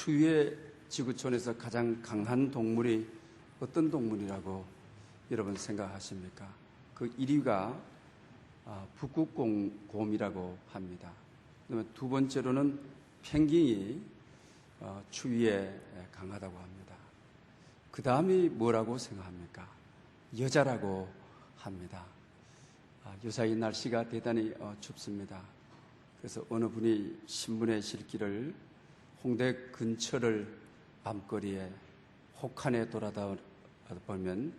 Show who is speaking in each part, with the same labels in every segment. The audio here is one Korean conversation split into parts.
Speaker 1: 추위의 지구촌에서 가장 강한 동물이 어떤 동물이라고 여러분 생각하십니까? 그 1위가 북극곰이라고 합니다. 그다음에 두 번째로는 펭귄이 추위에 강하다고 합니다. 그 다음이 뭐라고 생각합니까? 여자라고 합니다. 요사이 날씨가 대단히 춥습니다. 그래서 어느 분이 신문에 실기를 홍대 근처를 밤거리에 혹한에 돌아다 보면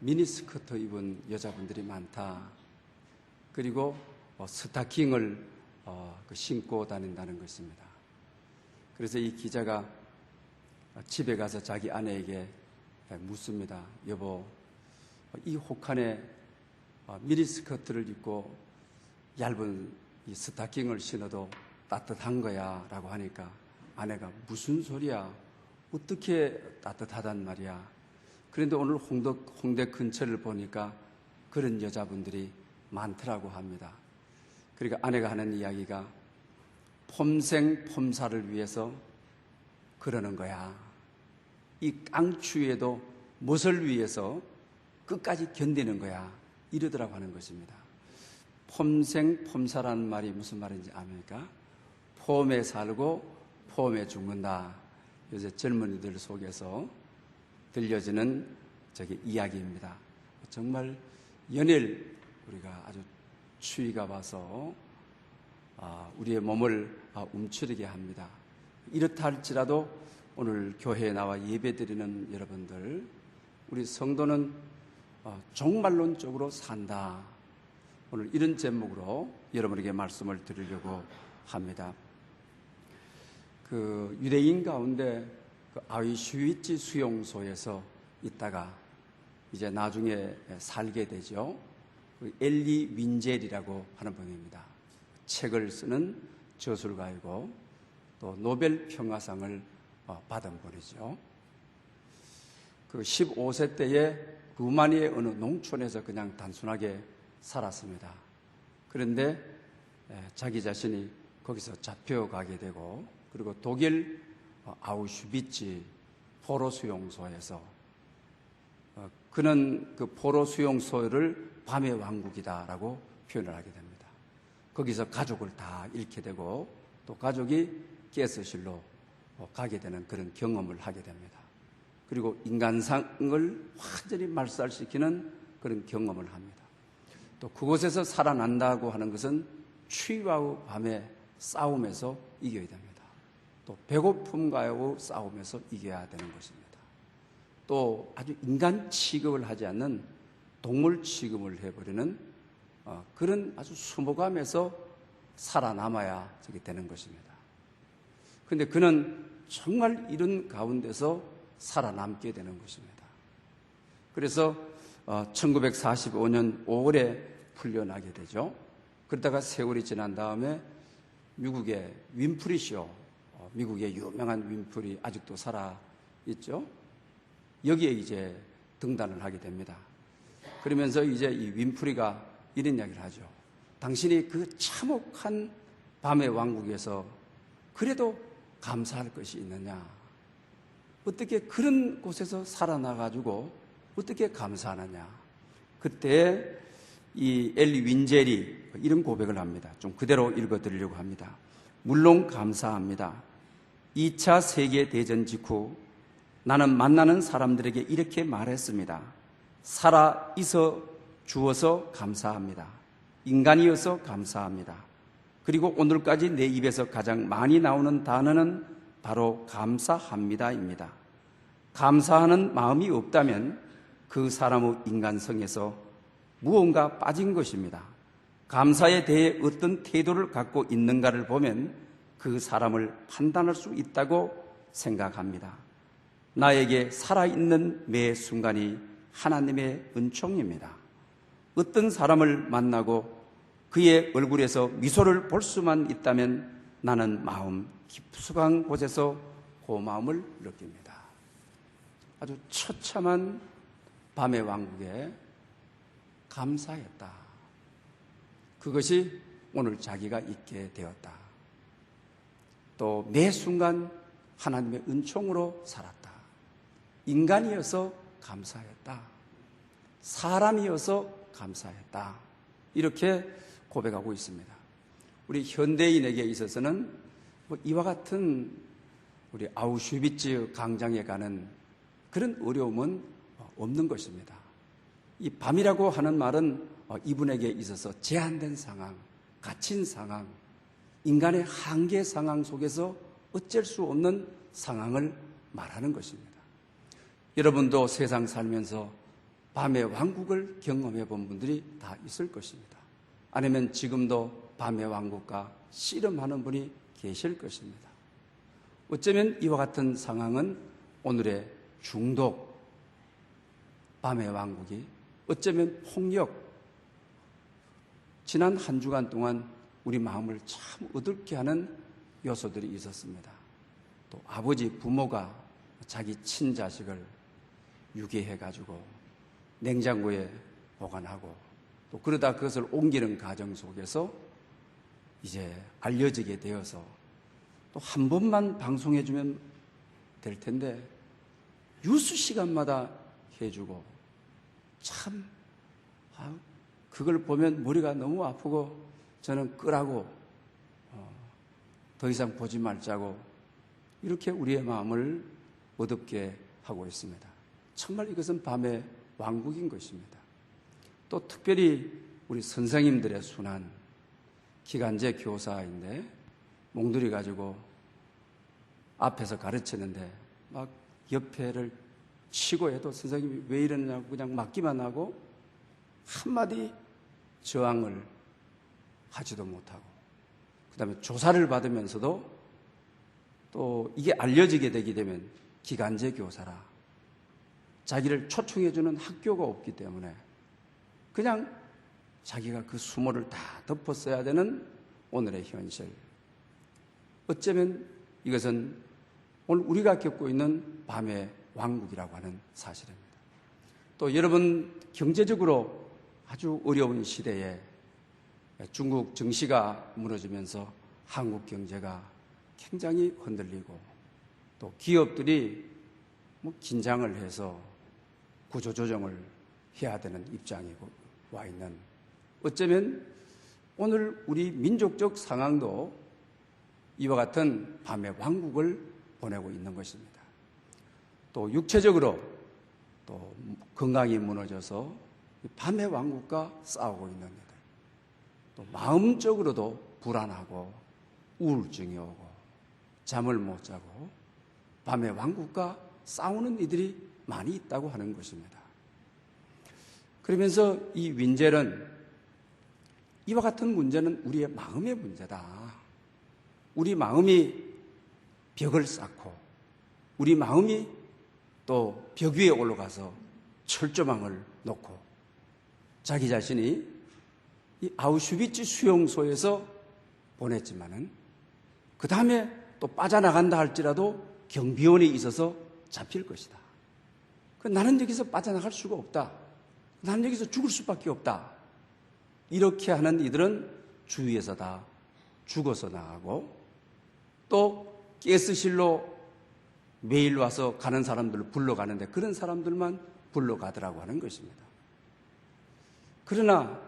Speaker 1: 미니스커트 입은 여자분들이 많다. 그리고 스타킹을 신고 다닌다는 것입니다. 그래서 이 기자가 집에 가서 자기 아내에게 묻습니다. 여보, 이 혹한에 미니스커트를 입고 얇은 이 스타킹을 신어도 따뜻한 거야 라고 하니까 아내가 무슨 소리야? 어떻게 따뜻하단 말이야? 그런데 오늘 홍대 근처를 보니까 그런 여자분들이 많더라고 합니다. 그러니까 아내가 하는 이야기가 폼생 폼사를 위해서 그러는 거야. 이 깡추위에도 무엇을 위해서 끝까지 견디는 거야. 이러더라고 하는 것입니다. 폼생 폼사라는 말이 무슨 말인지 압니까? 폼에 살고 폼에 죽는다. 요새 젊은이들 속에서 들려지는 이야기입니다. 정말 연일 우리가 아주 추위가 와서 우리의 몸을 움츠리게 합니다. 이렇다 할지라도 오늘 교회에 나와 예배드리는 여러분들, 우리 성도는 종말론적으로 산다. 오늘 이런 제목으로 여러분에게 말씀을 드리려고 합니다. 그 유대인 가운데 그 아우슈비츠 수용소에서 있다가 이제 나중에 살게 되죠. 그 엘리 윈젤이라고 하는 분입니다. 책을 쓰는 저술가이고 또 노벨 평화상을 받은 분이죠. 그 15세 때에 루마니아의 어느 농촌에서 그냥 단순하게 살았습니다. 그런데 자기 자신이 거기서 잡혀가게 되고, 그리고 독일 아우슈비츠 포로 수용소에서 그는 그 포로 수용소를 밤의 왕국이다라고 표현을 하게 됩니다. 거기서 가족을 다 잃게 되고 또 가족이 가스실로 가게 되는 그런 경험을 하게 됩니다. 그리고 인간상을 완전히 말살시키는 그런 경험을 합니다. 또 그곳에서 살아난다고 하는 것은 추위와 밤의 싸움에서 이겨야 됩니다. 또 배고픔과의 싸움에서 이겨야 되는 것입니다. 또 아주 인간 취급을 하지 않는 동물 취급을 해버리는 그런 아주 수모감에서 살아남아야 되는 것입니다. 그런데 그는 정말 이런 가운데서 살아남게 되는 것입니다. 그래서 1945년 5월에 풀려나게 되죠. 그러다가 세월이 지난 다음에 미국의 윈프리 쇼, 미국의 유명한 윈프리 아직도 살아있죠. 여기에 이제 등단을 하게 됩니다. 그러면서 이제 이 윈프리가 이런 이야기를 하죠. 당신이 그 참혹한 밤의 왕국에서 그래도 감사할 것이 있느냐? 어떻게 그런 곳에서 살아나가지고 어떻게 감사하느냐? 그때 이 엘리 윈젤이 이런 고백을 합니다. 좀 그대로 읽어드리려고 합니다. 물론 감사합니다. 2차 세계대전 직후 나는 만나는 사람들에게 이렇게 말했습니다. 살아 있어 주어서 감사합니다. 인간이어서 감사합니다. 그리고 오늘까지 내 입에서 가장 많이 나오는 단어는 바로 감사합니다입니다. 감사하는 마음이 없다면 그 사람의 인간성에서 무언가 빠진 것입니다. 감사에 대해 어떤 태도를 갖고 있는가를 보면 그 사람을 판단할 수 있다고 생각합니다. 나에게 살아있는 매 순간이 하나님의 은총입니다. 어떤 사람을 만나고 그의 얼굴에서 미소를 볼 수만 있다면 나는 마음 깊숙한 곳에서 고마움을 느낍니다. 아주 처참한 밤의 왕국에 감사했다. 그것이 오늘 자기가 있게 되었다. 또 매 순간 하나님의 은총으로 살았다. 인간이어서 감사했다. 사람이어서 감사했다. 이렇게 고백하고 있습니다. 우리 현대인에게 있어서는 이와 같은 우리 아우슈비츠 광장에 가는 그런 어려움은 없는 것입니다. 이 밤이라고 하는 말은 이분에게 있어서 제한된 상황, 갇힌 상황, 인간의 한계 상황 속에서 어쩔 수 없는 상황을 말하는 것입니다. 여러분도 세상 살면서 밤의 왕국을 경험해 본 분들이 다 있을 것입니다. 아니면 지금도 밤의 왕국과 씨름하는 분이 계실 것입니다. 어쩌면 이와 같은 상황은 오늘의 중독, 밤의 왕국이 어쩌면 폭력, 지난 한 주간 동안 우리 마음을 참 어둡게 하는 요소들이 있었습니다. 또 아버지, 부모가 자기 친자식을 유기해가지고 냉장고에 보관하고 또 그러다 그것을 옮기는 과정 속에서 이제 알려지게 되어서 또 한 번만 방송해주면 될 텐데 뉴스 시간마다 해주고 참 그걸 보면 머리가 너무 아프고 저는 끄라고 더 이상 보지 말자고 이렇게 우리의 마음을 어둡게 하고 있습니다. 정말 이것은 밤의 왕국인 것입니다. 또 특별히 우리 선생님들의 순환, 기간제 교사인데 몽둥이 가지고 앞에서 가르치는데 막 옆에를 치고 해도 선생님이 왜 이러느냐고 그냥 맞기만 하고 한마디 저항을 하지도 못하고 그 다음에 조사를 받으면서도 또 이게 알려지게 되게 되면 기간제 교사라 자기를 초청해주는 학교가 없기 때문에 그냥 자기가 그 수모를 다 덮었어야 되는 오늘의 현실. 어쩌면 이것은 오늘 우리가 겪고 있는 밤의 왕국이라고 하는 사실입니다. 또 여러분 경제적으로 아주 어려운 시대에 중국 정시가 무너지면서 한국 경제가 굉장히 흔들리고 또 기업들이 긴장을 해서 구조조정을 해야 되는 입장이고 와 있는 어쩌면 오늘 우리 민족적 상황도 이와 같은 밤의 왕국을 보내고 있는 것입니다. 또 육체적으로 또 건강이 무너져서 밤의 왕국과 싸우고 있는 이들 또 마음적으로도 불안하고 우울증이 오고 잠을 못 자고 밤의 왕국과 싸우는 이들이 많이 있다고 하는 것입니다. 그러면서 이 윈젤은 이와 같은 문제는 우리의 마음의 문제다. 우리 마음이 벽을 쌓고 우리 마음이 또 벽 위에 올라가서 철조망을 놓고 자기 자신이 이 아우슈비츠 수용소에서 보냈지만은 그 다음에 또 빠져나간다 할지라도 경비원이 있어서 잡힐 것이다. 나는 여기서 빠져나갈 수가 없다. 나는 여기서 죽을 수밖에 없다. 이렇게 하는 이들은 주위에서 다 죽어서 나가고 또 가스실로 매일 와서 가는 사람들을 불러가는데 그런 사람들만 불러가더라고 하는 것입니다. 그러나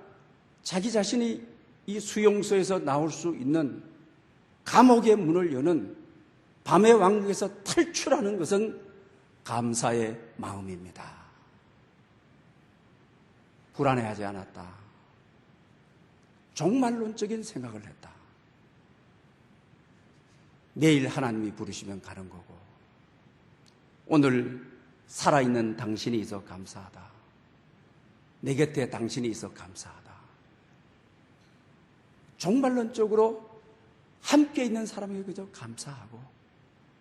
Speaker 1: 자기 자신이 이 수용소에서 나올 수 있는 감옥의 문을 여는 밤의 왕국에서 탈출하는 것은 감사의 마음입니다. 불안해하지 않았다. 종말론적인 생각을 했다. 내일 하나님이 부르시면 가는 거고 오늘 살아있는 당신이 있어 감사하다. 내 곁에 당신이 있어 감사하다. 종말론적으로 함께 있는 사람에게 그저 감사하고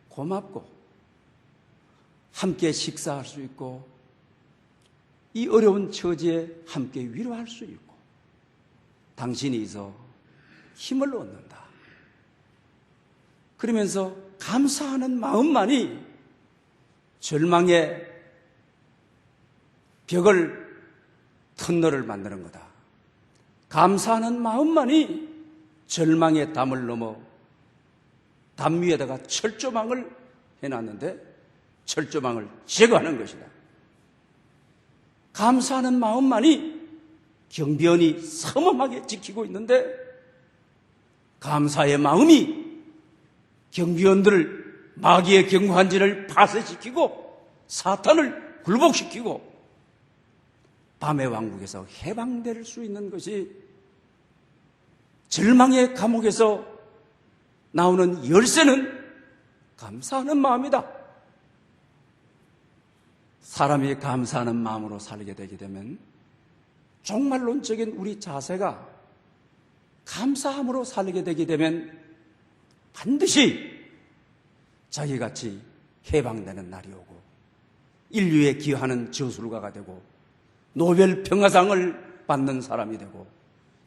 Speaker 1: 고맙고 함께 식사할 수 있고 이 어려운 처지에 함께 위로할 수 있고 당신이 있어 힘을 얻는다. 그러면서 감사하는 마음만이 절망의 벽을 터널을 만드는 거다. 감사하는 마음만이 절망의 담을 넘어 담 위에다가 철조망을 해놨는데 철조망을 제거하는 것이다. 감사하는 마음만이 경비원이 섬엄하게 지키고 있는데 감사의 마음이 경비원들을 마귀의 경관진을 파쇄시키고 사탄을 굴복시키고 밤의 왕국에서 해방될 수 있는 것이 절망의 감옥에서 나오는 열쇠는 감사하는 마음이다. 사람이 감사하는 마음으로 살게 되게 되면 종말론적인 우리 자세가 감사함으로 살게 되게 되면 반드시 자기같이 해방되는 날이 오고 인류에 기여하는 저술가가 되고 노벨 평화상을 받는 사람이 되고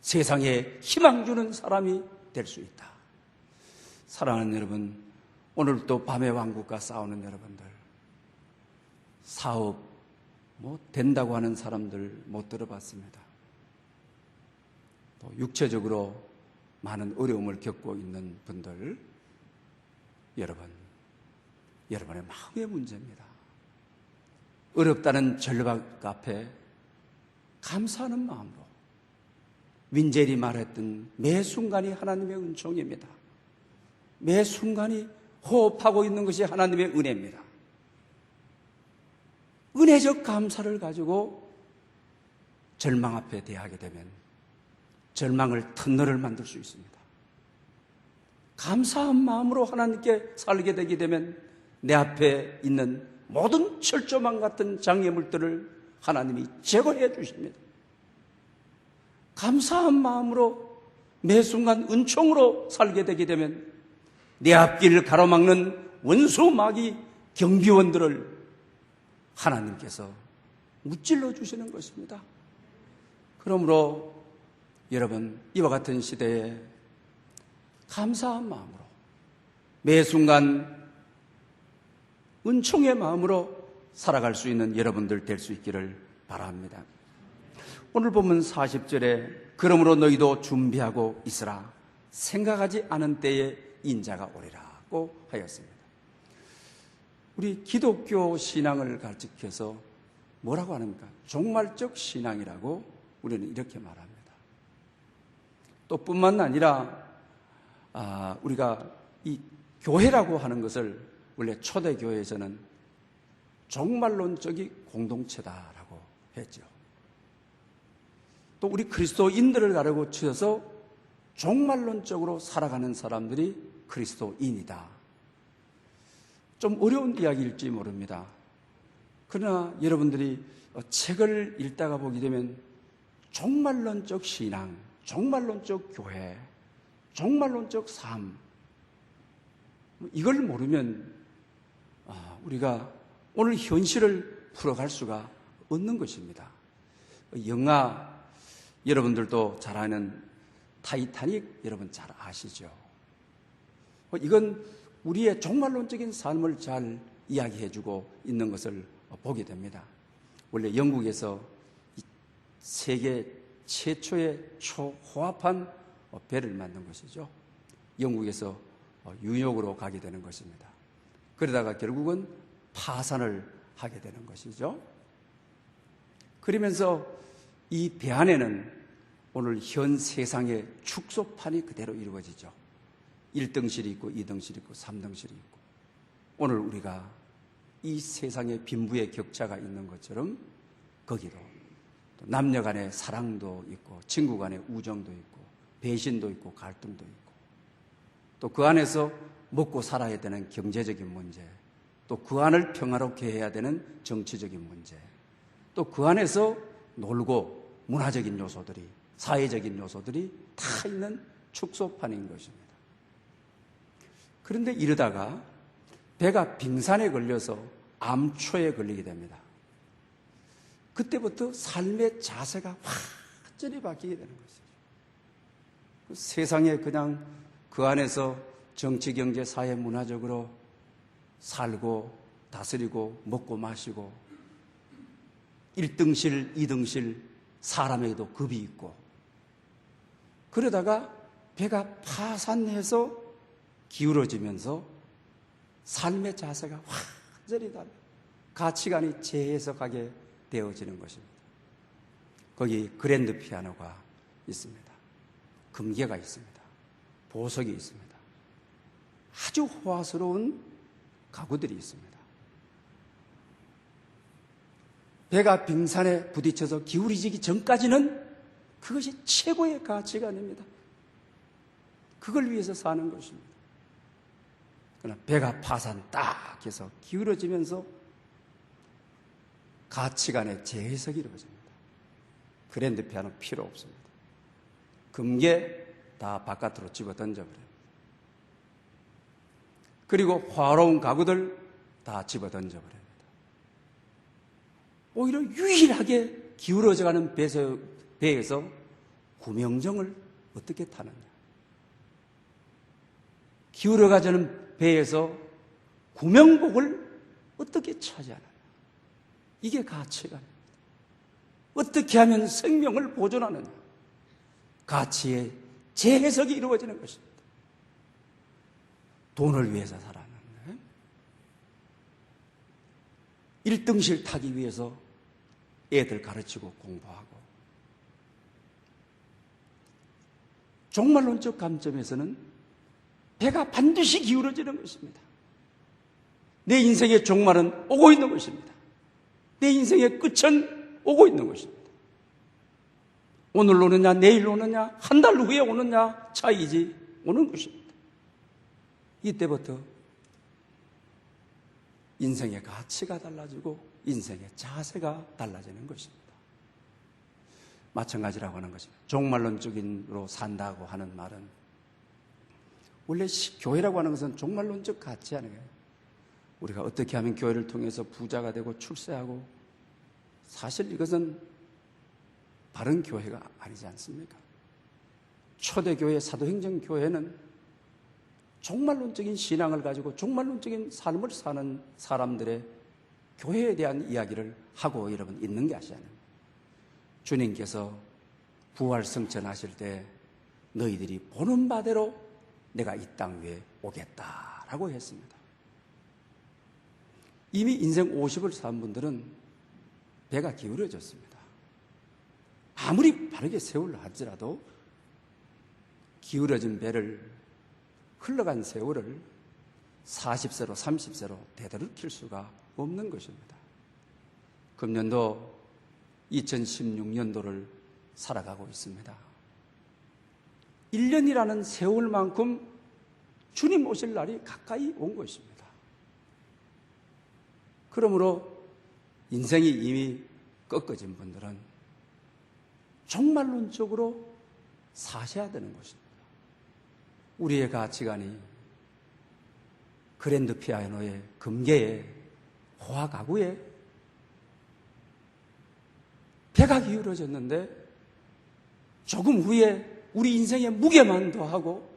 Speaker 1: 세상에 희망 주는 사람이 될 수 있다. 사랑하는 여러분, 오늘 또 밤의 왕국과 싸우는 여러분들, 사업 된다고 하는 사람들 못 들어봤습니다. 또 육체적으로 많은 어려움을 겪고 있는 분들, 여러분의 마음의 문제입니다. 어렵다는 절박 앞에 감사하는 마음으로 윈젤이 말했던 매 순간이 하나님의 은총입니다. 매 순간이 호흡하고 있는 것이 하나님의 은혜입니다. 은혜적 감사를 가지고 절망 앞에 대하게 되면 절망을 터널을 만들 수 있습니다. 감사한 마음으로 하나님께 살게 되게 되면 내 앞에 있는 모든 철조망 같은 장애물들을 하나님이 제거해 주십니다. 감사한 마음으로 매 순간 은총으로 살게 되게 되면 내 앞길을 가로막는 원수 마귀 경비원들을 하나님께서 무찔러 주시는 것입니다. 그러므로 여러분, 이와 같은 시대에 감사한 마음으로 매 순간 은총의 마음으로 살아갈 수 있는 여러분들 될 수 있기를 바랍니다. 오늘 보면 40절에 그러므로 너희도 준비하고 있으라 생각하지 않은 때에 인자가 오리라고 하였습니다. 우리 기독교 신앙을 가르쳐서 뭐라고 합니까? 종말적 신앙이라고 우리는 이렇게 말합니다. 또 뿐만 아니라 우리가 이 교회라고 하는 것을 원래 초대교회에서는 종말론적인 공동체다라고 했죠. 또 우리 그리스도인들을 가르쳐서 종말론적으로 살아가는 사람들이 그리스도인이다. 좀 어려운 이야기일지 모릅니다. 그러나 여러분들이 책을 읽다가 보게 되면 종말론적 신앙, 종말론적 교회, 종말론적 삶, 이걸 모르면 우리가 오늘 현실을 풀어갈 수가 없는 것입니다. 영화 여러분들도 잘 아는 타이타닉 여러분 잘 아시죠? 이건 우리의 종말론적인 삶을 잘 이야기해주고 있는 것을 보게 됩니다. 원래 영국에서 세계 최초의 초호합한 배를 만든 것이죠. 영국에서 뉴욕으로 가게 되는 것입니다. 그러다가 결국은 파산을 하게 되는 것이죠. 그러면서 이 배 안에는 오늘 현 세상의 축소판이 그대로 이루어지죠. 1등실이 있고 2등실이 있고 3등실이 있고, 오늘 우리가 이 세상의 빈부의 격차가 있는 것처럼 거기도 또 남녀 간의 사랑도 있고 친구 간의 우정도 있고 배신도 있고 갈등도 있고, 또 그 안에서 먹고 살아야 되는 경제적인 문제, 또 그 안을 평화롭게 해야 되는 정치적인 문제, 또 그 안에서 놀고 문화적인 요소들이, 사회적인 요소들이 다 있는 축소판인 것입니다. 그런데 이러다가 배가 빙산에 걸려서 암초에 걸리게 됩니다. 그때부터 삶의 자세가 완전히 바뀌게 되는 것이죠. 세상에 그냥 그 안에서 정치, 경제, 사회, 문화적으로 살고 다스리고 먹고 마시고 1등실, 2등실 사람에게도 급이 있고, 그러다가 배가 파산해서 기울어지면서 삶의 자세가 완전히 달라요. 가치관이 재해석하게 되어지는 것입니다. 거기 그랜드 피아노가 있습니다. 금괴가 있습니다. 보석이 있습니다. 아주 호화스러운 가구들이 있습니다. 배가 빙산에 부딪혀서 기울이지기 전까지는 그것이 최고의 가치관입니다. 그걸 위해서 사는 것입니다. 그러나 배가 파산 딱 해서 기울어지면서 가치관의 재해석이 이루어집니다. 그랜드 피아노 필요 없습니다. 금괴 다 바깥으로 집어 던져버려요. 그리고 화로운 가구들 다 집어 던져버립니다. 오히려 유일하게 기울어져가는 배에서 구명정을 어떻게 타느냐. 기울어가자는 배에서 구명복을 어떻게 차지하느냐. 이게 가치관입니다. 어떻게 하면 생명을 보존하느냐. 가치의 재해석이 이루어지는 것입니다. 돈을 위해서 살았는데 1등실 타기 위해서 애들 가르치고 공부하고, 종말론적 관점에서는 배가 반드시 기울어지는 것입니다. 내 인생의 종말은 오고 있는 것입니다. 내 인생의 끝은 오고 있는 것입니다. 오늘 오느냐 내일 오느냐 한 달 후에 오느냐 차이지 오는 것입니다. 이때부터 인생의 가치가 달라지고 인생의 자세가 달라지는 것입니다. 마찬가지라고 하는 것입니다. 종말론적인으로 산다고 하는 말은, 원래 교회라고 하는 것은 종말론적 가치 아니에요. 우리가 어떻게 하면 교회를 통해서 부자가 되고 출세하고, 사실 이것은 바른 교회가 아니지 않습니까? 초대교회 사도행전교회는 종말론적인 신앙을 가지고 종말론적인 삶을 사는 사람들의 교회에 대한 이야기를 하고 여러분 있는 게 아시잖아요. 주님께서 부활 승천하실 때 너희들이 보는 바대로 내가 이 땅 위에 오겠다라고 했습니다. 이미 인생 50을 산 분들은 배가 기울어졌습니다. 아무리 바르게 세월을 할지라도 기울어진 배를, 흘러간 세월을 40세로 30세로 되돌이킬 수가 없는 것입니다. 금년도 2016년도를 살아가고 있습니다. 1년이라는 세월만큼 주님 오실 날이 가까이 온 것입니다. 그러므로 인생이 이미 꺾어진 분들은 종말론적으로 사셔야 되는 것입니다. 우리의 가치관이 그랜드 피아노의 금괴에 호화 가구에 배가 기울어졌는데 조금 후에 우리 인생의 무게만 더하고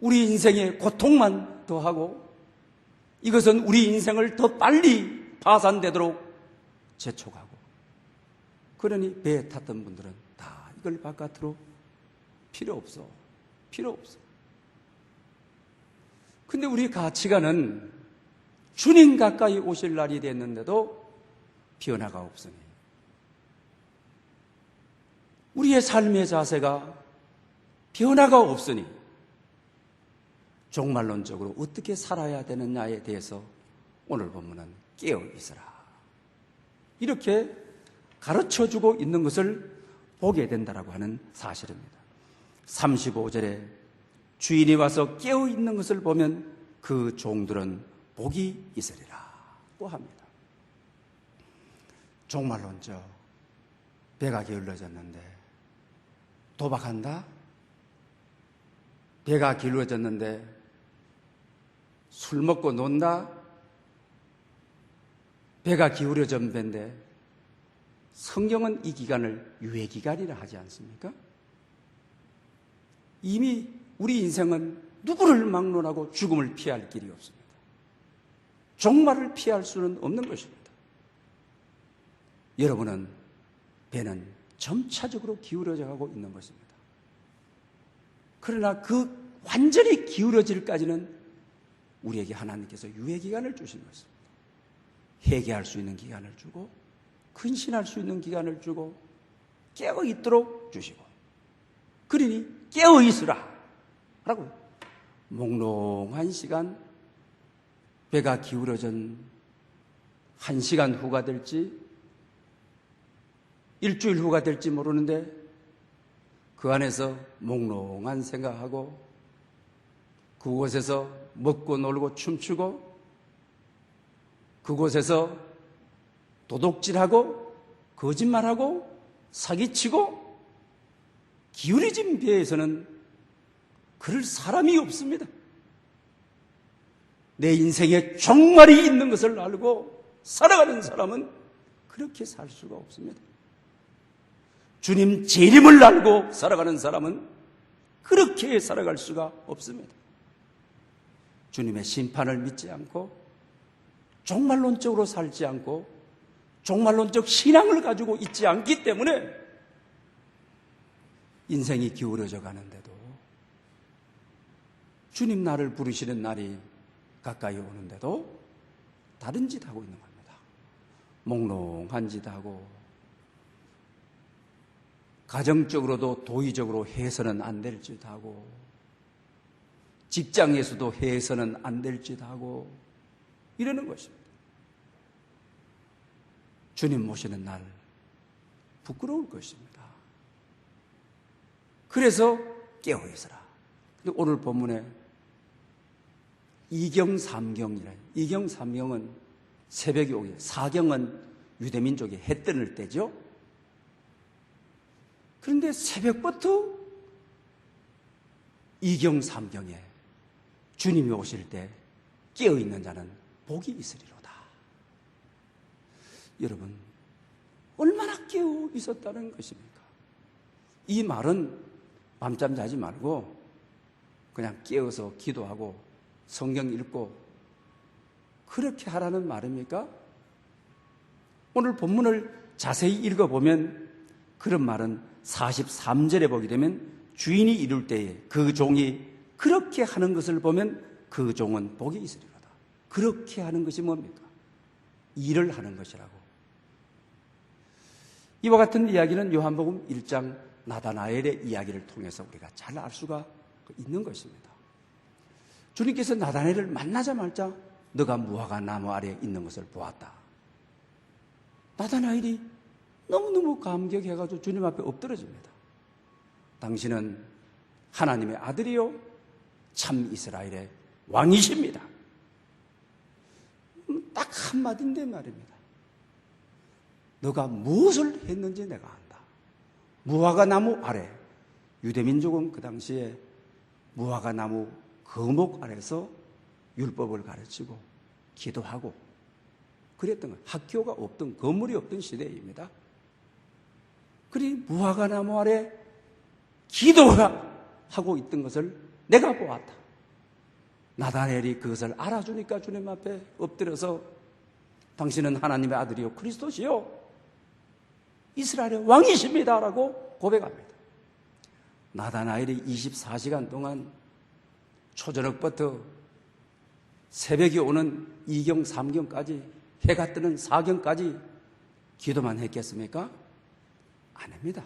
Speaker 1: 우리 인생의 고통만 더하고 이것은 우리 인생을 더 빨리 파산되도록 재촉하고, 그러니 배에 탔던 분들은 다 이걸 바깥으로 필요 없어. 근데 우리 가치관은 주님 가까이 오실 날이 됐는데도 변화가 없으니, 우리의 삶의 자세가 변화가 없으니 종말론적으로 어떻게 살아야 되느냐에 대해서 오늘 본문은 깨어 있으라, 이렇게 가르쳐주고 있는 것을 보게 된다라고 하는 사실입니다. 35절에 주인이 와서 깨어 있는 것을 보면 그 종들은 복이 있으리라고 합니다. 종말론적, 배가 기울어졌는데 도박한다? 배가 기울어졌는데 술 먹고 논다? 배가 기울어진 배인데 성경은 이 기간을 유예기간이라 하지 않습니까? 이미 우리 인생은 누구를 막론하고 죽음을 피할 길이 없습니다. 종말을 피할 수는 없는 것입니다. 여러분은 배는 점차적으로 기울어져 가고 있는 것입니다. 그러나 그 완전히 기울어질까지는 우리에게 하나님께서 유예기간을 주신 것입니다. 회개할 수 있는 기간을 주고 근신할 수 있는 기간을 주고 깨어있도록 주시고, 그러니 깨어있으라 라고 몽롱한 시간, 배가 기울어진 1시간 후가 될지 일주일 후가 될지 모르는데 그 안에서 몽롱한 생각하고 그곳에서 먹고 놀고 춤추고 그곳에서 도둑질하고 거짓말하고 사기치고 기울어진 배에서는 그럴 사람이 없습니다. 내 인생에 종말이 있는 것을 알고 살아가는 사람은 그렇게 살 수가 없습니다. 주님 재림을 알고 살아가는 사람은 그렇게 살아갈 수가 없습니다. 주님의 심판을 믿지 않고 종말론적으로 살지 않고 종말론적 신앙을 가지고 있지 않기 때문에 인생이 기울어져 가는데도 주님 나를 부르시는 날이 가까이 오는데도 다른 짓 하고 있는 겁니다. 몽롱한 짓 하고 가정적으로도 도의적으로 해서는 안 될 짓 하고 직장에서도 해서는 안 될 짓 하고 이러는 것입니다. 주님 모시는 날 부끄러울 것입니다. 그래서 깨어있으라. 근데 오늘 본문에 이경삼경이라. 이경삼경은 새벽이 오기, 사경은 유대민족이 해 뜨는 때죠. 그런데 새벽부터 이경삼경에 주님이 오실 때 깨어있는 자는 복이 있으리로다. 여러분, 얼마나 깨어 있었다는 것입니까? 이 말은 밤잠 자지 말고 그냥 깨어서 기도하고 성경 읽고 그렇게 하라는 말입니까? 오늘 본문을 자세히 읽어보면 그런 말은 43절에 보게 되면 주인이 이룰 때에 그 종이 그렇게 하는 것을 보면 그 종은 복이 있으리로다. 그렇게 하는 것이 뭡니까? 일을 하는 것이라고. 이와 같은 이야기는 요한복음 1장 나다나엘의 이야기를 통해서 우리가 잘 알 수가 있는 것입니다. 주님께서 나다나엘을 만나자마자 너가 무화과 나무 아래에 있는 것을 보았다. 나다나엘이 너무너무 감격해가지고 주님 앞에 엎드러집니다. 당신은 하나님의 아들이요 참 이스라엘의 왕이십니다. 딱 한마디인데 말입니다. 너가 무엇을 했는지 내가 안다. 무화과 나무 아래, 유대민족은 그 당시에 무화과 나무 거목 아래서 율법을 가르치고 기도하고 그랬던 거예요. 학교가 없던, 건물이 없던 시대입니다. 그리 무화과 나무 아래 기도하고 있던 것을 내가 보았다. 나다나엘이 그것을 알아주니까 주님 앞에 엎드려서 당신은 하나님의 아들이요 그리스도시요 이스라엘의 왕이십니다 라고 고백합니다. 나다나엘이 24시간 동안 초저녁부터 새벽이 오는 2경, 3경까지 해가 뜨는 4경까지 기도만 했겠습니까? 아닙니다.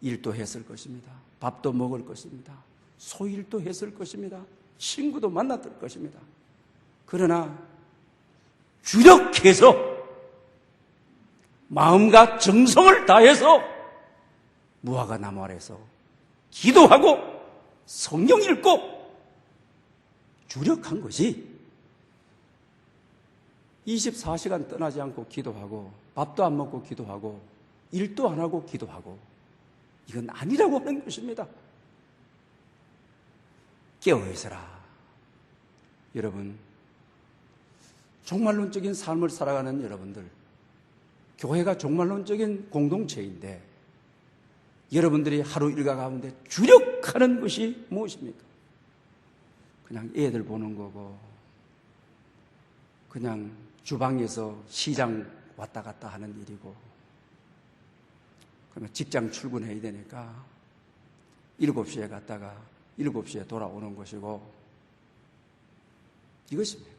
Speaker 1: 일도 했을 것입니다. 밥도 먹을 것입니다. 소일도 했을 것입니다. 친구도 만났을 것입니다. 그러나 주력해서 마음과 정성을 다해서 무화과 나무 아래서 기도하고 성경 읽고 주력한 것이 24시간 떠나지 않고 기도하고 밥도 안 먹고 기도하고 일도 안 하고 기도하고 이건 아니라고 하는 것입니다. 깨어있어라. 여러분, 종말론적인 삶을 살아가는 여러분들, 교회가 종말론적인 공동체인데 여러분들이 하루 일과 가운데 주력하는 것이 무엇입니까? 그냥 애들 보는 거고 그냥 주방에서 시장 왔다 갔다 하는 일이고 그러면 직장 출근해야 되니까 7시에 갔다가 7시에 돌아오는 것이고 이것입니까?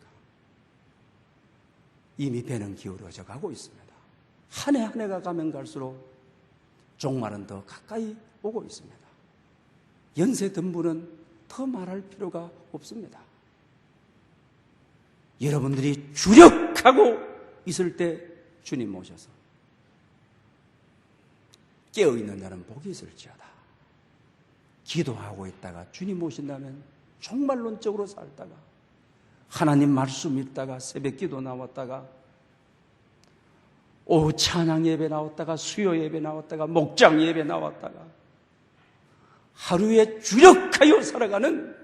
Speaker 1: 이미 배는 기울어져 가고 있습니다. 한 해 한 해가 가면 갈수록 종말은 더 가까이 오고 있습니다. 연세 든 분은 더 말할 필요가 없습니다. 여러분들이 주력하고 있을 때 주님 모셔서 깨어있는 자는 복이 있을지어다. 기도하고 있다가 주님 모신다면 종말론적으로 살다가 하나님 말씀 읽다가 새벽 기도 나왔다가 오후 찬양 예배 나왔다가 수요 예배 나왔다가 목장 예배 나왔다가 하루에 주력하여 살아가는,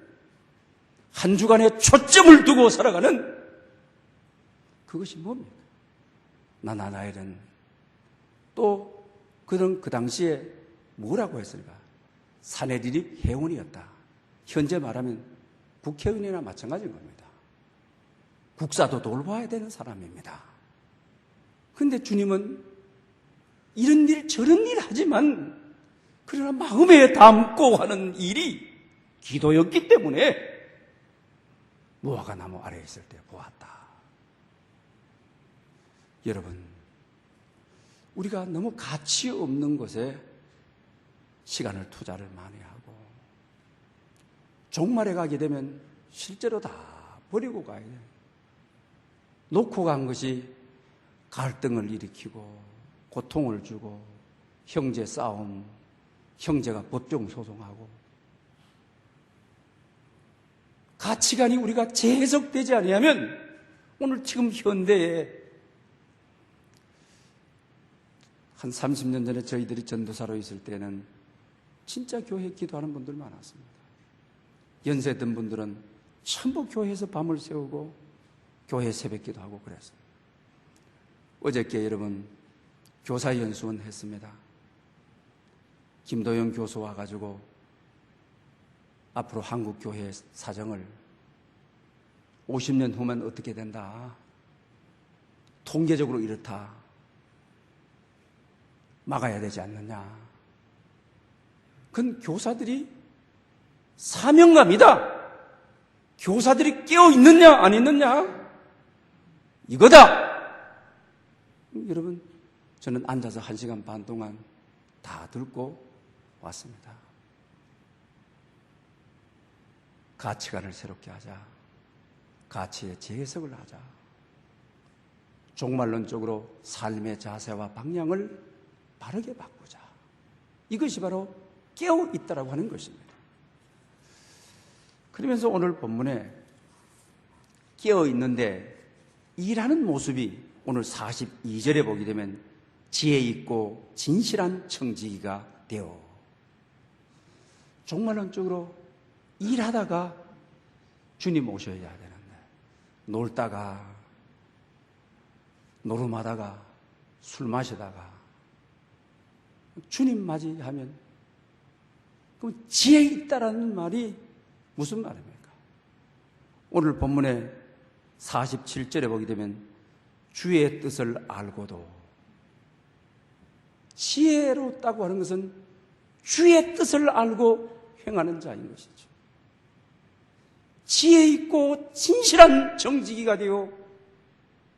Speaker 1: 한 주간에 초점을 두고 살아가는, 그것이 뭡니까? 나나나엘은 또 그런 그 당시에 뭐라고 했을까? 사내리립 회원이었다. 현재 말하면 국회의원이나 마찬가지인 겁니다. 국사도 돌봐야 되는 사람입니다. 그런데 주님은 이런 일 저런 일 하지만 그러나 마음에 담고 하는 일이 기도였기 때문에 무화과 나무 아래에 있을 때 보았다. 여러분, 우리가 너무 가치 없는 것에 시간을 투자를 많이 하고 종말에 가게 되면 실제로 다 버리고 가야 돼요. 놓고 간 것이 갈등을 일으키고 고통을 주고 형제 싸움, 형제가 법정 소송하고 가치관이 우리가 재해석되지 아니하면 오늘 지금 현대에 한 30년 전에 저희들이 전도사로 있을 때는 진짜 교회 기도하는 분들 많았습니다. 연세 든 분들은 전부 교회에서 밤을 새우고 교회 새벽 기도하고 그랬어요. 어저께 여러분 교사연수원 했습니다. 김도영 교수 와가지고 앞으로 한국교회 사정을 50년 후면 어떻게 된다, 통계적으로 이렇다, 막아야 되지 않느냐. 그건 교사들이 사명감이다. 교사들이 깨어있느냐 안 있느냐 이거다. 여러분, 저는 앉아서 1시간 반 동안 다 듣고 왔습니다. 가치관을 새롭게 하자. 가치의 재해석을 하자. 종말론적으로 삶의 자세와 방향을 바르게 바꾸자. 이것이 바로 깨어있다라고 하는 것입니다. 그러면서 오늘 본문에 깨어있는데 일하는 모습이 오늘 42절에 보게 되면 지혜 있고 진실한 청지기가 되어, 종말론적으로 일하다가 주님 오셔야 되는데 놀다가 노름하다가 술 마시다가 주님 맞이하면 그럼 지혜 있다라는 말이 무슨 말입니까? 오늘 본문에 47절에 보게 되면 주의 뜻을 알고도, 지혜롭다고 하는 것은 주의 뜻을 알고 행하는 자인 것이죠. 지혜 있고 진실한 정직이가 되어,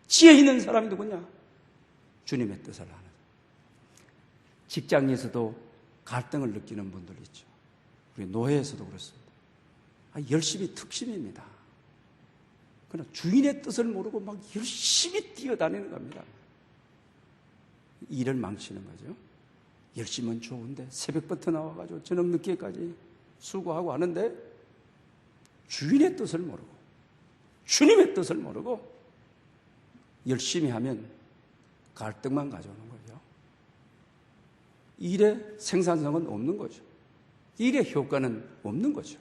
Speaker 1: 지혜 있는 사람이 누구냐? 주님의 뜻을 아는. 직장에서도 갈등을 느끼는 분들 있죠. 우리 노예에서도 그렇습니다. 열심히 특심입니다. 그러나 주인의 뜻을 모르고 막 열심히 뛰어다니는 겁니다. 일을 망치는 거죠. 열심은 좋은데 새벽부터 나와가지고 저녁 늦게까지 수고하고 하는데 주인의 뜻을 모르고 주님의 뜻을 모르고 열심히 하면 갈등만 가져오는 거죠. 일의 생산성은 없는 거죠. 일의 효과는 없는 거죠.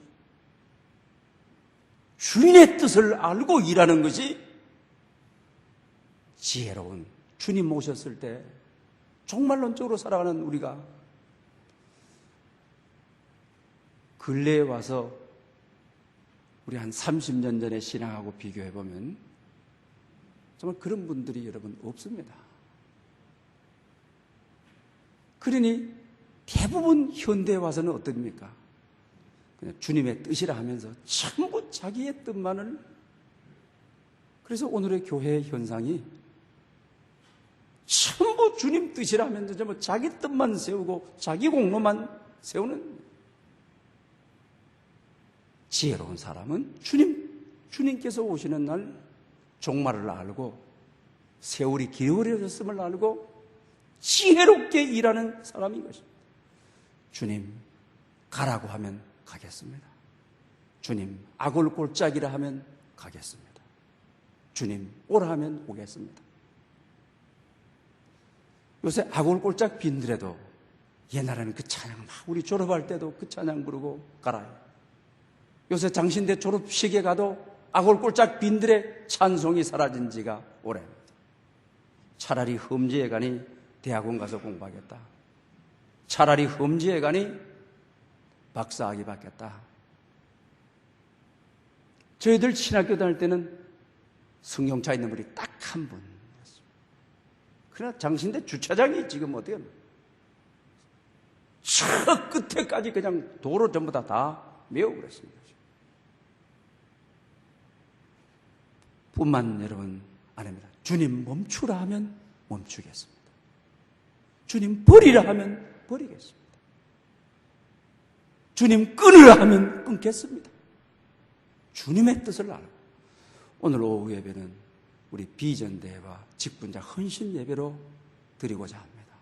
Speaker 1: 주인의 뜻을 알고 일하는 것이 지혜로운, 주님 모셨을 때 종말론적으로 살아가는 우리가 근래에 와서 우리 한 30년 전에 신앙하고 비교해보면 정말 그런 분들이 여러분 없습니다. 그러니 대부분 현대에 와서는 어떻습니까? 그냥 주님의 뜻이라 하면서 전부 자기의 뜻만을 그래서 오늘의 교회의 현상이 전부 주님 뜻이라면서 전부 자기 뜻만 세우고 자기 공로만 세우는, 지혜로운 사람은 주님께서 오시는 날 종말을 알고 세월이 기울어졌음을 알고 지혜롭게 일하는 사람인 것입니다. 주님 가라고 하면 가겠습니다. 주님 아골골짜기라 하면 가겠습니다. 주님 오라 하면 오겠습니다. 요새 아골골짝 빈들에도 옛날에는 그 찬양, 막 우리 졸업할 때도 그 찬양 부르고 가라요. 요새 장신대 졸업식에 가도 아골골짝 빈들의 찬송이 사라진 지가 오래입니다. 차라리 험지에 가니 대학원 가서 공부하겠다. 차라리 험지에 가니 박사학위 받겠다. 저희들 신학교 다닐 때는 승용차 있는 분이 딱 한 분. 그러나 장신대 주차장이 지금 어떻게 합니까? 저 끝에까지 그냥 도로 전부 다 메워버렸습니다. 뿐만 여러분 아닙니다. 주님 멈추라 하면 멈추겠습니다. 주님 버리라 하면 버리겠습니다. 주님 끊으라 하면 끊겠습니다. 주님의 뜻을 알고 오늘 오후 예배는 우리 비전대회와 직분자 헌신 예배로 드리고자 합니다.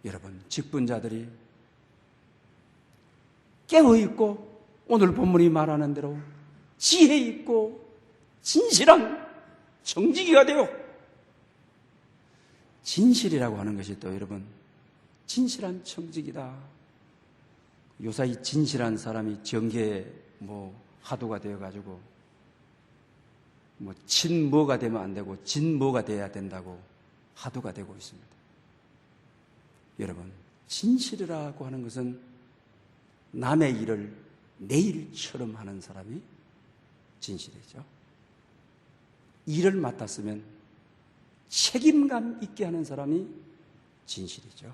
Speaker 1: 여러분 직분자들이 깨어있고 오늘 본문이 말하는 대로 지혜 있고 진실한 정직이가 되어, 진실이라고 하는 것이 또 여러분 진실한 정직이다. 요사이 진실한 사람이 정계에 하도가 되어가지고 친뭐가 되면 안 되고 진뭐가 돼야 된다고 하도가 되고 있습니다. 여러분 진실이라고 하는 것은 남의 일을 내 일처럼 하는 사람이 진실이죠. 일을 맡았으면 책임감 있게 하는 사람이 진실이죠.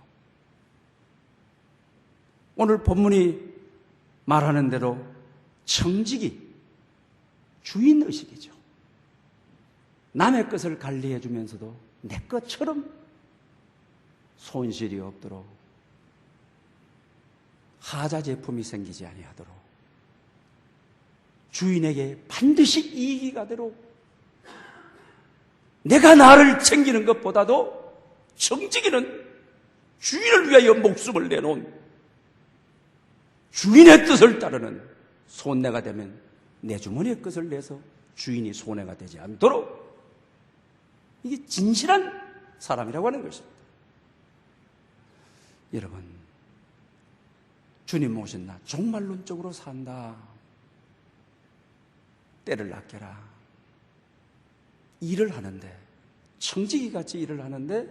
Speaker 1: 오늘 본문이 말하는 대로 청직이 주인의식이죠. 남의 것을 관리해 주면서도 내 것처럼 손실이 없도록, 하자 제품이 생기지 아니하도록, 주인에게 반드시 이익이 가도록, 내가 나를 챙기는 것보다도 청지기는 주인을 위하여 목숨을 내놓은, 주인의 뜻을 따르는 손내가 되면 내 주머니의 것을 내서 주인이 손해가 되지 않도록, 이게 진실한 사람이라고 하는 것입니다. 여러분, 주님 오신 나 종말론적으로 산다. 때를 아껴라. 일을 하는데, 청지기 같이 일을 하는데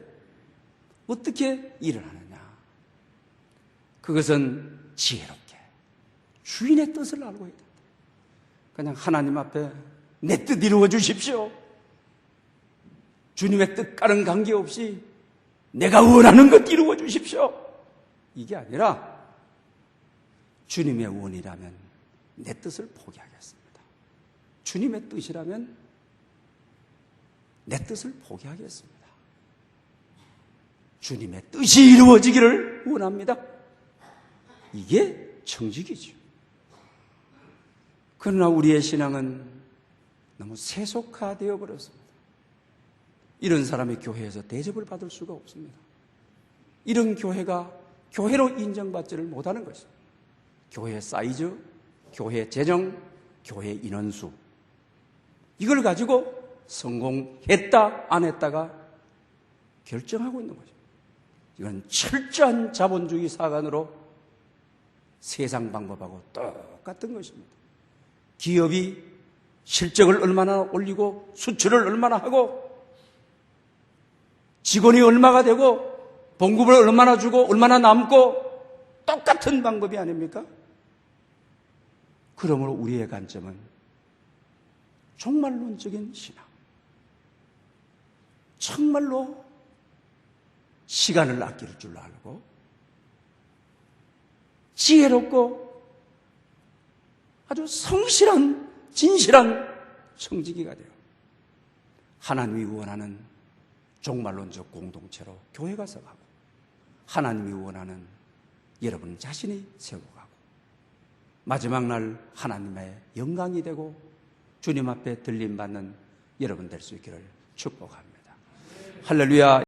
Speaker 1: 어떻게 일을 하느냐? 그것은 지혜롭게 주인의 뜻을 알고 있다. 그냥 하나님 앞에 내 뜻 이루어 주십시오. 주님의 뜻과는 관계없이 내가 원하는 것 이루어 주십시오. 이게 아니라 주님의 원이라면 내 뜻을 포기하겠습니다. 주님의 뜻이라면 내 뜻을 포기하겠습니다. 주님의 뜻이 이루어지기를 원합니다. 이게 청직이죠. 그러나 우리의 신앙은 너무 세속화되어 버렸습니다. 이런 사람이 교회에서 대접을 받을 수가 없습니다. 이런 교회가 교회로 인정받지를 못하는 것입니다. 교회 사이즈, 교회 재정, 교회 인원수, 이걸 가지고 성공했다 안 했다가 결정하고 있는 거죠. 이건 철저한 자본주의 사관으로 세상 방법하고 똑같은 것입니다. 기업이 실적을 얼마나 올리고 수출을 얼마나 하고 직원이 얼마가 되고 봉급을 얼마나 주고 얼마나 남고 똑같은 방법이 아닙니까? 그러므로 우리의 관점은 종말론적인 신앙, 정말로 시간을 아낄 줄 알고 지혜롭고 아주 성실한 진실한 청지기가 돼요. 하나님이 원하는 종말론적 공동체로 교회가 서가고, 하나님이 원하는 여러분 자신이 세워가고, 마지막 날 하나님의 영광이 되고 주님 앞에 들림받는 여러분 될 수 있기를 축복합니다. 할렐루야.